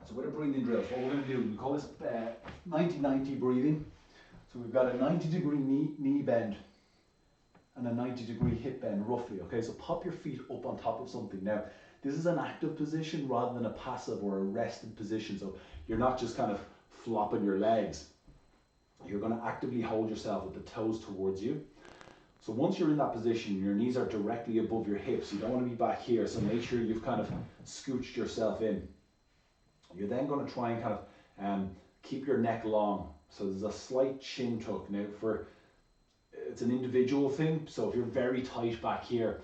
So with a breathing drill, so what we're going to do, we call this 90-90 breathing. So we've got a 90-degree knee bend and a 90-degree hip bend roughly, okay? So pop your feet up on top of something. Now, this is an active position rather than a passive or a rested position. So you're not just kind of flopping your legs. You're going to actively hold yourself with the toes towards you. So once you're in that position, your knees are directly above your hips. You don't want to be back here, so make sure you've kind of scooched yourself in. You're then going to try and kind of keep your neck long. So there's a slight chin tuck. Now, it's an individual thing, so if you're very tight back here,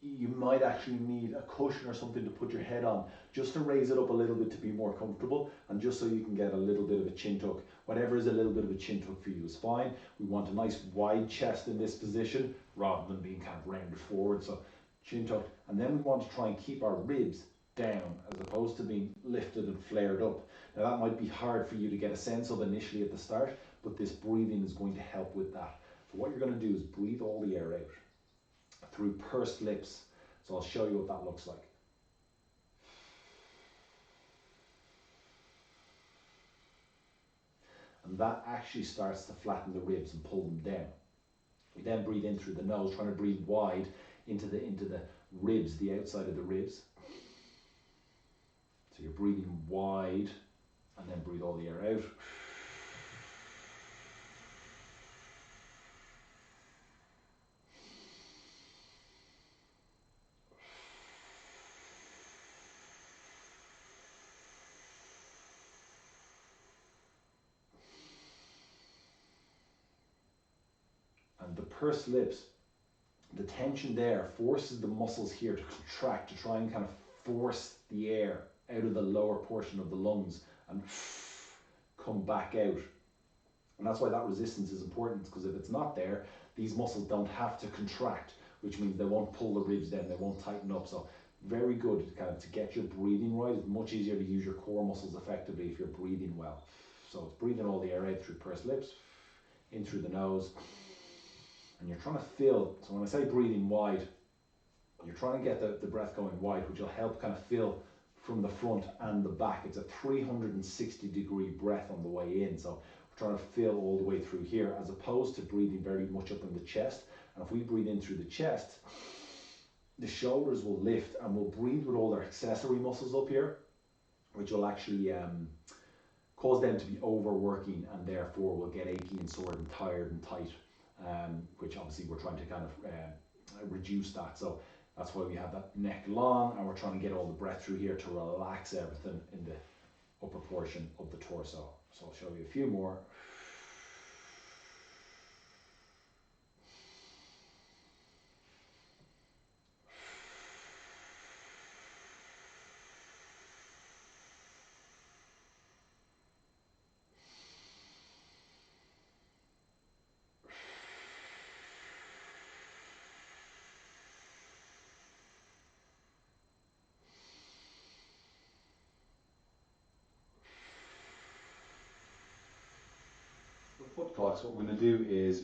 you might actually need a cushion or something to put your head on, just to raise it up a little bit to be more comfortable, and just so you can get a little bit of a chin tuck. Whatever is a little bit of a chin tuck for you is fine. We want a nice wide chest in this position, rather than being kind of rounded forward, so chin tuck. And then we want to try and keep our ribs down, as opposed to being lifted and flared up. Now that might be hard for you to get a sense of initially at the start, but this breathing is going to help with that. So what you're going to do is breathe all the air out through pursed lips. So I'll show you what that looks like. And that actually starts to flatten the ribs and pull them down. We then breathe in through the nose, trying to breathe wide into the ribs, the outside of the ribs. So you're breathing wide, and then breathe all the air out. And the pursed lips, the tension there forces the muscles here to contract, to try and kind of force the air out of the lower portion of the lungs and come back out. And that's why that resistance is important, because if it's not there, these muscles don't have to contract, which means they won't pull the ribs down, they won't tighten up. So very good kind of to get your breathing right. It's much easier to use your core muscles effectively if you're breathing well. So it's breathing all the air out through pursed lips, in through the nose. And you're trying to fill, so when I say breathing wide, you're trying to get the breath going wide, which will help kind of fill from the front and the back. It's a 360-degree breath on the way in, so we're trying to fill all the way through here, as opposed to breathing very much up in the chest. And if we breathe in through the chest, the shoulders will lift, and we'll breathe with all their accessory muscles up here, which will actually cause them to be overworking, and therefore will get achy and sore and tired and tight. Which obviously we're trying to kind of reduce that. So that's why we have that neck long, and we're trying to get all the breath through here to relax everything in the upper portion of the torso. So I'll show you a few more. Foot clocks, what we're going to do is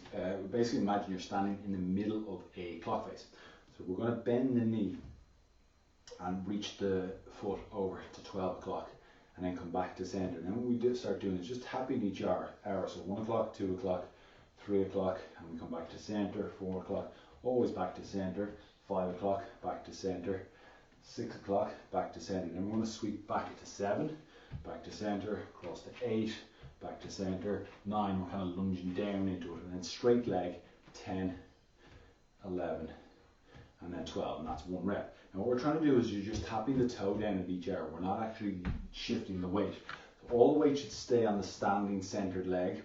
basically imagine you're standing in the middle of a clock face. So we're going to bend the knee and reach the foot over to 12 o'clock, and then come back to center. And then what we start doing is just tapping each hour. So 1 o'clock, 2 o'clock, 3 o'clock, and we come back to center. 4 o'clock, always back to center. 5 o'clock, back to center. 6 o'clock, back to center. Then we're going to sweep back to 7, back to center, across to 8, back to center. 9, we're kind of lunging down into it, and then straight leg, 10, 11, and then 12, and that's 1 rep. And what we're trying to do is you're just tapping the toe down at each hour. We're not actually shifting the weight. So all the weight should stay on the standing centered leg.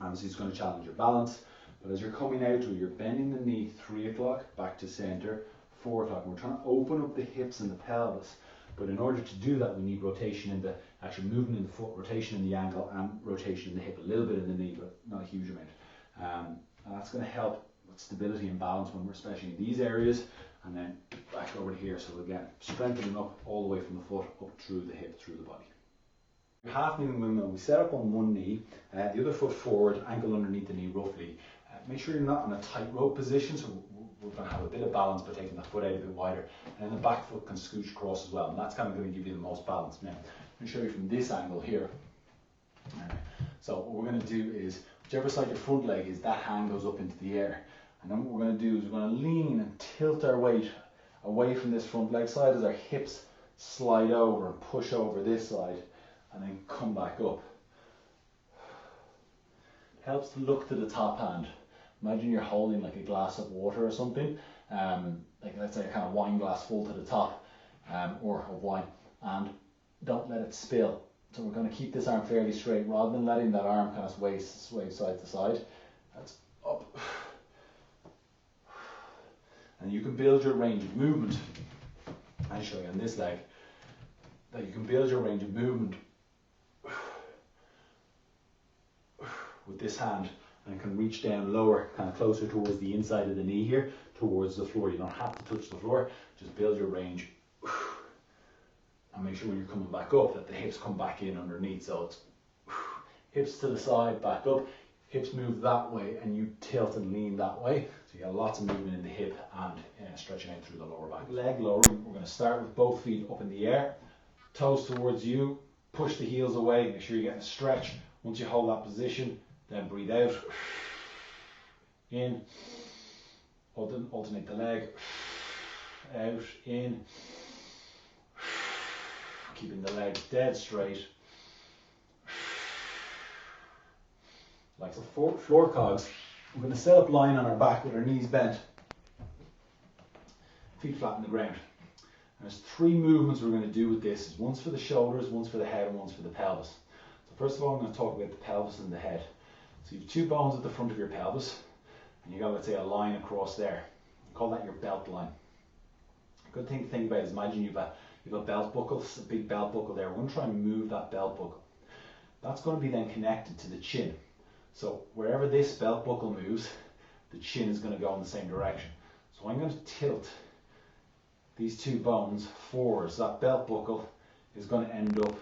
Obviously it's going to challenge your balance, but as you're coming out to it, you're bending the knee. 3 o'clock, back to center. 4 o'clock, and we're trying to open up the hips and the pelvis. But in order to do that, we need rotation in the actual movement in the foot, rotation in the ankle, and rotation in the hip. A little bit in the knee, but not a huge amount. And that's going to help with stability and balance when we're especially in these areas. And then back over to here. So again, strengthening up all the way from the foot up through the hip, through the body. Half kneeling windmill. We set up on one knee, the other foot forward, ankle underneath the knee roughly. Make sure you're not in a tightrope position. So we're going to have a bit of balance by taking the foot out a bit wider, and then the back foot can scooch across as well, and that's kind of going to give you the most balance. Now, let me show you from this angle here. So what we're going to do is, whichever side your front leg is, that hand goes up into the air. And then what we're going to do is we're going to lean and tilt our weight away from this front leg side as our hips slide over and push over this side, and then come back up. Helps to look to the top hand. Imagine you're holding like a glass of water or something, like let's say a kind of wine glass full to the top, or of wine, and don't let it spill. So we're going to keep this arm fairly straight rather than letting that arm kind of sway side to side. That's up. And you can build your range of movement. I'll show you on this leg that you can build your range of movement with this hand, and it can reach down lower, kind of closer towards the inside of the knee here, towards the floor. You don't have to touch the floor, just build your range. And make sure when you're coming back up that the hips come back in underneath. So it's hips to the side, back up, hips move that way, and you tilt and lean that way. So you got lots of movement in the hip and stretching out through the lower back. Leg lowering, we're going to start with both feet up in the air, toes towards you, push the heels away, make sure you're getting a stretch. Once you hold that position, then breathe out, in, alternate the leg, out, in, keeping the leg dead straight. Like so, floor cogs, we're going to set up lying on our back with our knees bent, feet flat on the ground. And there's 3 movements we're going to do with this. One's for the shoulders, one's for the head, and one's for the pelvis. So first of all, I'm going to talk about the pelvis and the head. So you have 2 bones at the front of your pelvis, and you got, let's say, a line across there. Call that your belt line. A good thing to think about is imagine you've a belt buckle, a big belt buckle there. We're going to try and move that belt buckle. That's going to be then connected to the chin. So wherever this belt buckle moves, the chin is going to go in the same direction. So I'm going to tilt these 2 bones forward. So that belt buckle is going to end up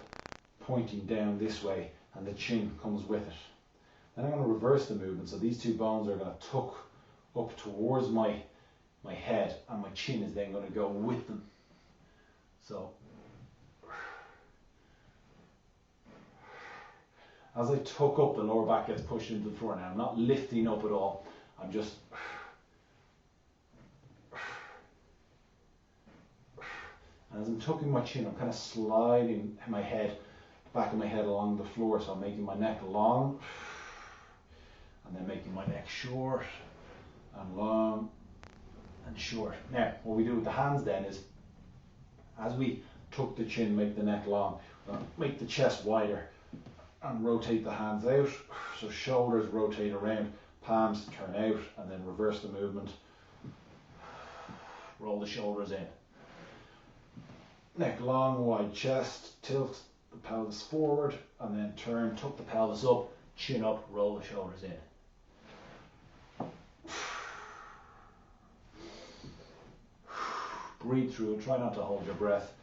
pointing down this way, and the chin comes with it. Then I'm going to reverse the movement. So these 2 bones are going to tuck up towards my head, and my chin is then going to go with them. So as I tuck up, the lower back gets pushed into the floor. Now I'm not lifting up at all. I'm just, and as I'm tucking my chin, I'm kind of sliding my head, back of my head along the floor. So I'm making my neck long, and then making my neck short and long and short. Now, what we do with the hands then is, as we tuck the chin, make the neck long, make the chest wider, and rotate the hands out. So shoulders rotate around, palms turn out, and then reverse the movement. Roll the shoulders in. Neck long, wide chest, tilt the pelvis forward, and then turn, tuck the pelvis up, chin up, roll the shoulders in. Breathe through it, try not to hold your breath.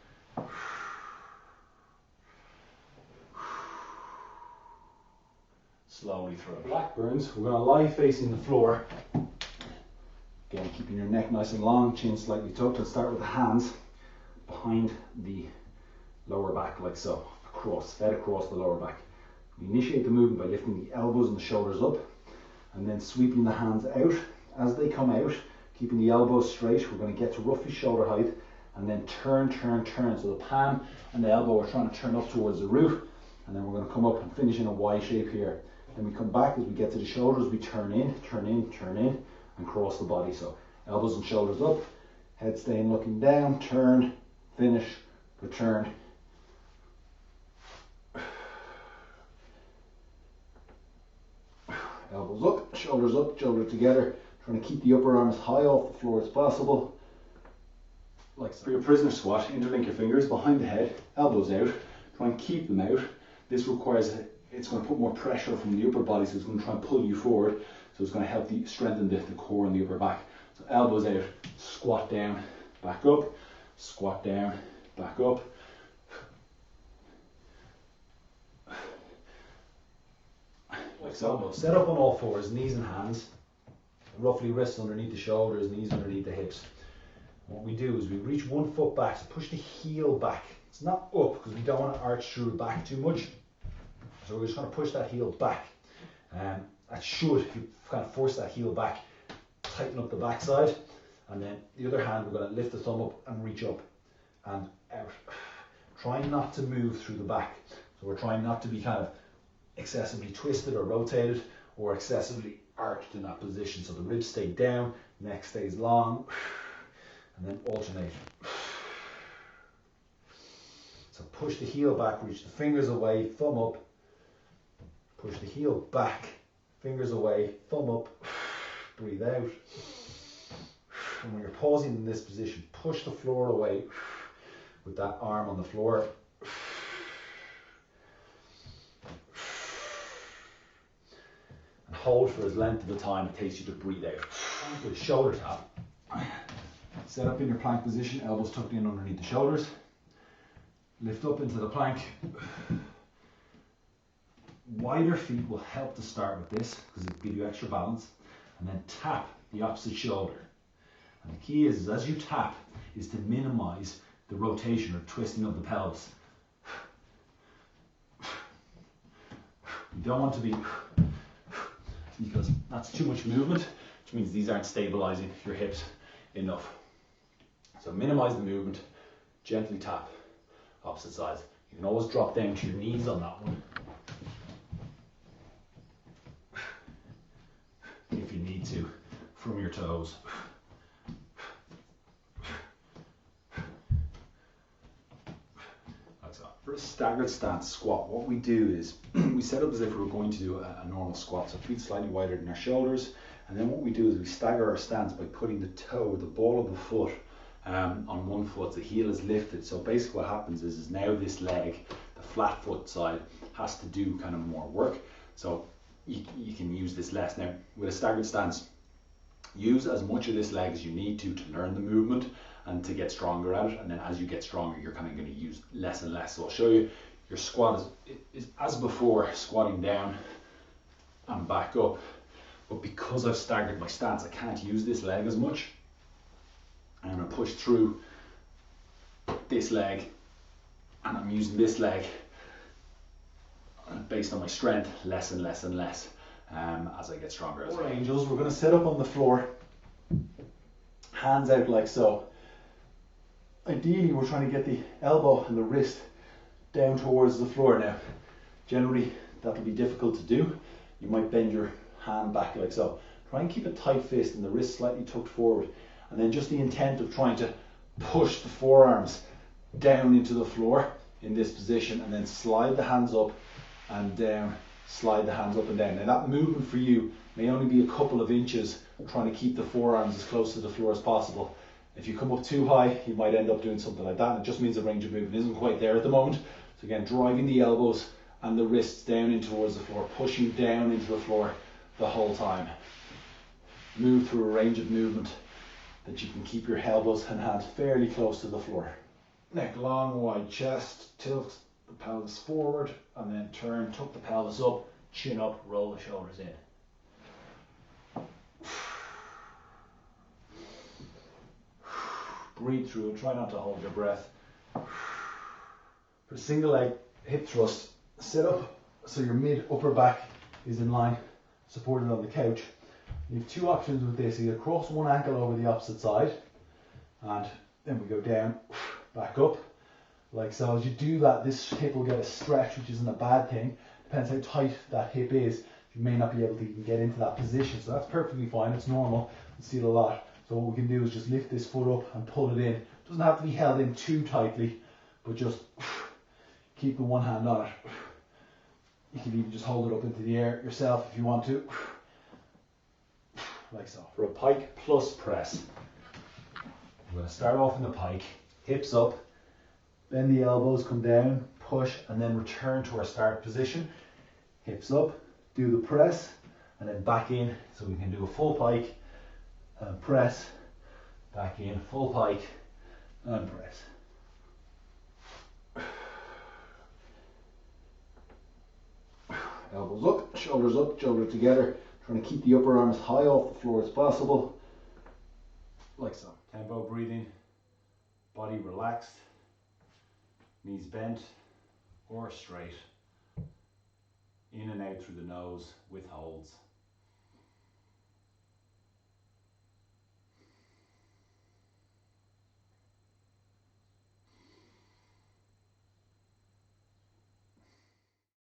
Slowly through. Blackburns, we're going to lie facing the floor. Again, keeping your neck nice and long, chin slightly tucked. Let's start with the hands behind the lower back, like so, fed across the lower back. We initiate the movement by lifting the elbows and the shoulders up, and then sweeping the hands out. As they come out, keeping the elbows straight, we're going to get to roughly shoulder height, and then turn. So the palm and the elbow are trying to turn up towards the roof, and then we're going to come up and finish in a Y shape here. Then we come back. As we get to the shoulders, we turn in, and cross the body. So elbows and shoulders up, head staying looking down, turn, finish, return. Elbows up, shoulder together. Trying to keep the upper arm as high off the floor as possible. Like so. For your prisoner squat, interlink your fingers behind the head, elbows out. Try and keep them out. This requires, it's going to put more pressure from the upper body, so it's going to try and pull you forward. So it's going to help strengthen the core and the upper back. So elbows out, squat down, back up, squat down, back up. Like so. Set up on all fours, knees and hands. roughly wrists underneath the shoulders, knees underneath the hips. What we do is we reach one foot back, so push the heel back. It's not up because we don't want to arch through the back too much. So we're just going to push that heel back. That should, if you kind of force that heel back, tighten up the backside. And then the other hand, we're going to lift the thumb up and reach up and out. Try not to move through the back. So we're trying not to be kind of excessively twisted or rotated or excessively arched in that position. So the ribs stay down, neck stays long, and then alternate. So push the heel back, reach the fingers away, thumb up, push the heel back, fingers away, thumb up, breathe out. And when you're pausing in this position, push the floor away with that arm on the floor. And hold for as length of the time it takes you to breathe out. With shoulder tap. Set up in your plank position, elbows tucked in underneath the shoulders. Lift up into the plank. Wider feet will help to start with this because it'll give you extra balance. And then tap the opposite shoulder. And the key is as you tap is to minimize the rotation or twisting of the pelvis. You don't want to be, because that's too much movement, which means these aren't stabilizing your hips enough. So minimize the movement, gently tap opposite sides. You can always drop down to your knees on that one if you need to from your toes. For a staggered stance squat, what we do is we set up as if we were going to do a normal squat, so feet slightly wider than our shoulders, and then what we do is we stagger our stance by putting the toe, the ball of the foot, on one foot. The heel is lifted. So basically what happens is now this leg, the flat foot side, has to do kind of more work. So you can use this less. Now with a staggered stance, use as much of this leg as you need to learn the movement and to get stronger at it, and then as you get stronger you're kind of going to use less and less. So I'll show you. Your squat is as before, squatting down and back up, but because I've staggered my stance I can't use this leg as much. I'm going to push through this leg and I'm using this leg based on my strength less and less and less as I get stronger. Four angels. We're going to set up on the floor, hands out like so. Ideally we're trying to get the elbow and the wrist down towards the floor. Now generally that'll be difficult to do. You might bend your hand back like so. Try and keep a tight fist and the wrist slightly tucked forward, and then just the intent of trying to push the forearms down into the floor in this position, and then slide the hands up and down, slide the hands up and down. Now that movement for you may only be a couple of inches, trying to keep the forearms as close to the floor as possible. If you come up too high, you might end up doing something like that, and it just means the range of movement isn't quite there at the moment. So again, driving the elbows and the wrists down in towards the floor, pushing down into the floor the whole time. Move through a range of movement that you can keep your elbows and hands fairly close to the floor. Neck long, wide chest, tilt the pelvis forward, and then turn, tuck the pelvis up, chin up, roll the shoulders in. Breathe through and try not to hold your breath. For a single leg hip thrust, sit up so your mid upper back is in line, supported on the couch. You have two options with this: either cross one ankle over the opposite side, and then we go down, back up, like so. As you do that, this hip will get a stretch, which isn't a bad thing. Depends how tight that hip is. You may not be able to even get into that position, so that's perfectly fine. It's normal. We see it a lot. So what we can do is just lift this foot up and pull it in. It doesn't have to be held in too tightly, but just keep the one hand on it. You can even just hold it up into the air yourself if you want to, like so. For a pike plus press, we're going to start off in the pike, hips up, bend the elbows, come down, push, and then return to our start position. Hips up, do the press, and then back in, so we can do a full pike and press, back in, full pike and press. Elbows up, shoulders together. Trying to keep the upper arm as high off the floor as possible, like so. Tempo breathing, body relaxed, knees bent or straight, in and out through the nose with holds.